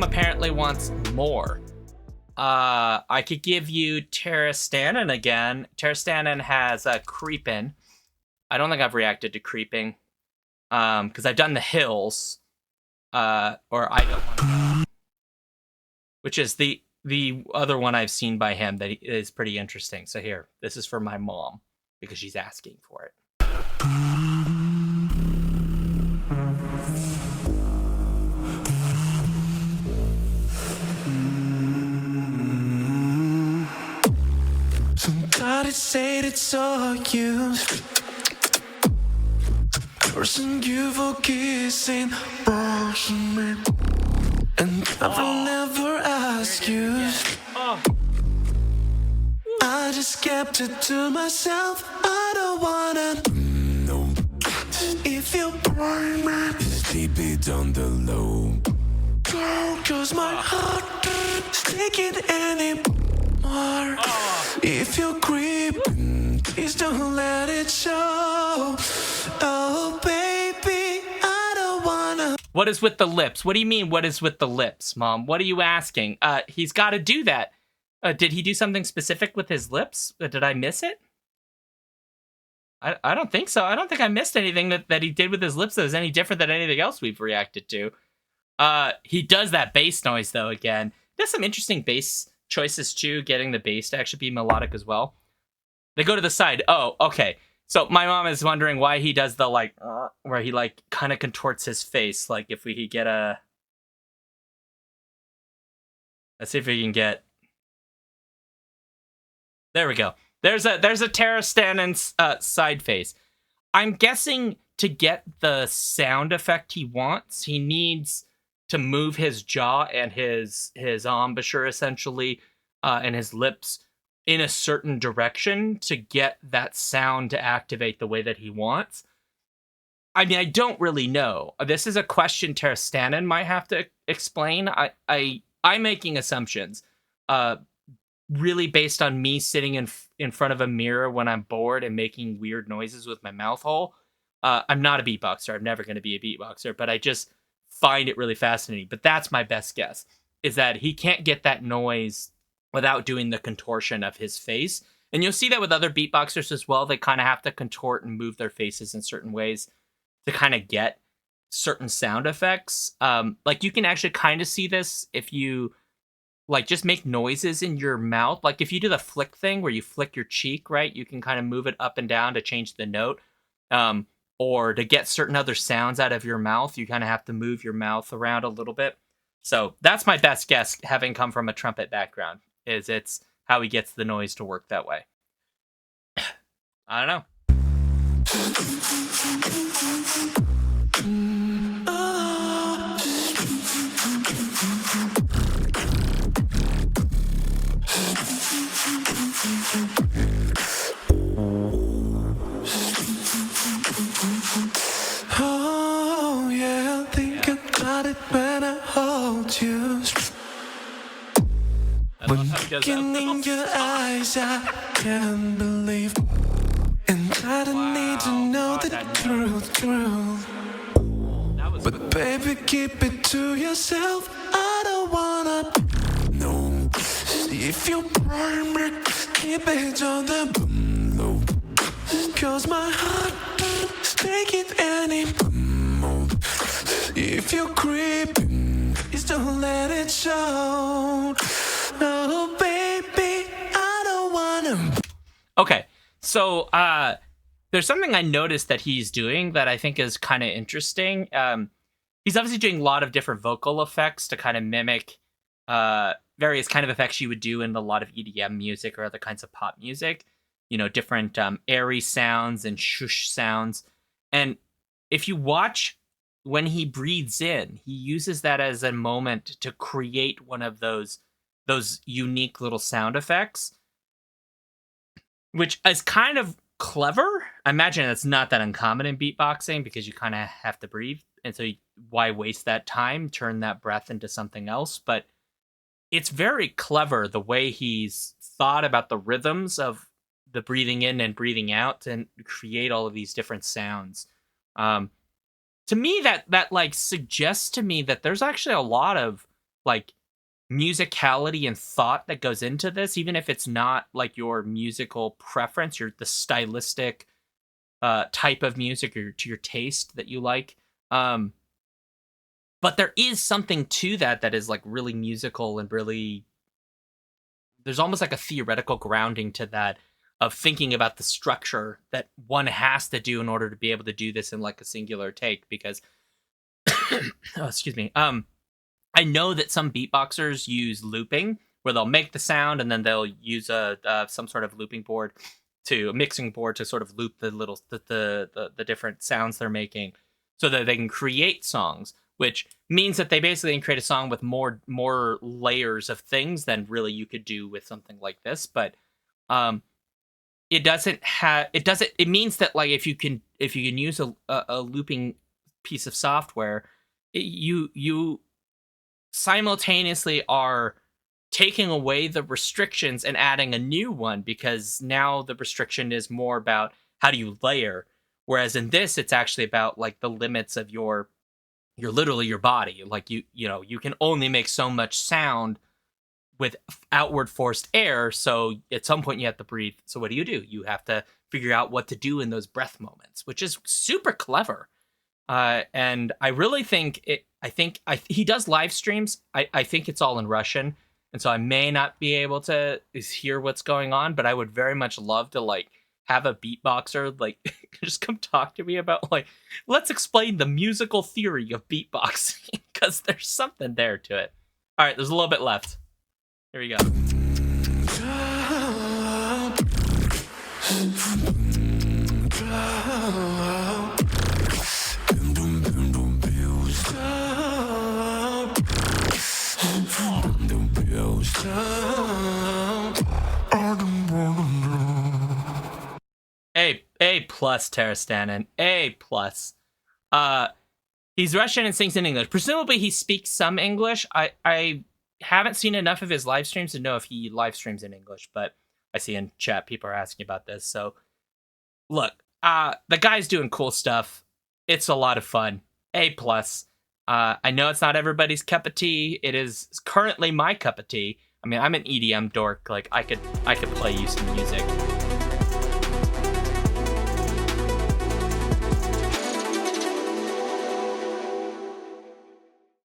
apparently wants more. I could give you Taras Stanin again. Taras Stanin has Creepin. I don't think I've reacted to Creeping. Because I've done the Hills. Or I Don't Want to Know. Which is the other one I've seen by him that is pretty interesting. So here, this is for my mom. Because she's asking for it. Somebody said it's all you. Person you for kissing, pushing me, and I will never ask you. I just kept it to myself. I don't wanna know if you burn me. Just keep it on the low. Cause my heart can't take it anymore. If you're creeping, please don't let it show. Oh, baby, I don't wanna. What is with the lips? What do you mean, what is with the lips, Mom? What are you asking? He's got to do that. Did he do something specific with his lips? Did I miss it? I don't think so. I don't think I missed anything that he did with his lips that was any different than anything else we've reacted to. He does that bass noise, though, again. There's some interesting bass choices, too, getting the bass to actually be melodic as well. They go to the side. Oh, okay. So my mom is wondering why he does the, like, where he, like, kind of contorts his face. Like, if we could get a... Let's see if we can get... There we go. There's a Taras Stanin side face. I'm guessing to get the sound effect he wants, he needs to move his jaw and his embouchure, essentially, and his lips in a certain direction to get that sound to activate the way that he wants. I mean, I don't really know. This is a question Taras Stanin might have to explain. I'm making assumptions, really based on me sitting in front of a mirror when I'm bored and making weird noises with my mouth hole. I'm not a beatboxer. I'm never going to be a beatboxer, but I just find it really fascinating. But that's my best guess, is that he can't get that noise without doing the contortion of his face. And you'll see that with other beatboxers as well. They kind of have to contort and move their faces in certain ways to kind of get certain sound effects. Like you can actually kind of see this if you like just make noises in your mouth. Like if you do the flick thing where you flick your cheek, right? You can kind of move it up and down to change the note. Or to get certain other sounds out of your mouth, you kind of have to move your mouth around a little bit. So that's my best guess, having come from a trumpet background, is it's how he gets the noise to work that way. I don't know. Oh yeah, think about it when I hold you. Looking in your eyes, I can't believe. And I don't need to know the truth. But baby, keep it to yourself. I don't wanna know if you burn me. Keep it on the low. Cause my heart can't take it anymore. If you're creeping, please don't let it show. Oh, baby, I don't wanna. Okay, so there's something I noticed that he's doing that I think is kind of interesting. He's obviously doing a lot of different vocal effects to kind of mimic various kind of effects you would do in a lot of EDM music or other kinds of pop music. You know, different airy sounds and shush sounds. And if you watch when he breathes in, he uses that as a moment to create one of those unique little sound effects, which is kind of clever. I imagine it's not that uncommon in beatboxing because you kind of have to breathe. And so why waste that time, turn that breath into something else? But it's very clever the way he's thought about the rhythms of the breathing in and breathing out and create all of these different sounds. To me, that like suggests to me that there's actually a lot of like musicality and thought that goes into this, even if it's not like your musical preference, the stylistic type of music or to your taste that you like. But there is something to that is like really musical and really, there's almost like a theoretical grounding to that of thinking about the structure that one has to do in order to be able to do this in like a singular take. Because, oh, excuse me. I know that some beatboxers use looping, where they'll make the sound and then they'll use some sort of looping board a mixing board to sort of loop the different sounds they're making, so that they can create songs. Which means that they basically can create a song with more layers of things than really you could do with something like this. But it means that like if you can use a looping piece of software, you simultaneously are taking away the restrictions and adding a new one, because now the restriction is more about how do you layer, whereas in this it's actually about like the limits of your literally your body. Like you can only make so much sound with outward forced air, so at some point you have to breathe. So what do? You have to figure out what to do in those breath moments, which is super clever. And I really think he does live streams. I think it's all in Russian, and so I may not be able to hear what's going on, but I would very much love to like have a beatboxer like just come talk to me about like, let's explain the musical theory of beatboxing, because there's something there to it. All right, there's a little bit left. Here we go. A plus, Taras Stanin. A plus. He's Russian and sings in English. Presumably he speaks some English. I haven't seen enough of his live streams to know if he live streams in English, but I see in chat people are asking about this. So look, the guy's doing cool stuff. It's a lot of fun. A plus. I know it's not everybody's cup of tea. It is currently my cup of tea. I mean, I'm an EDM dork. Like I could play you some music.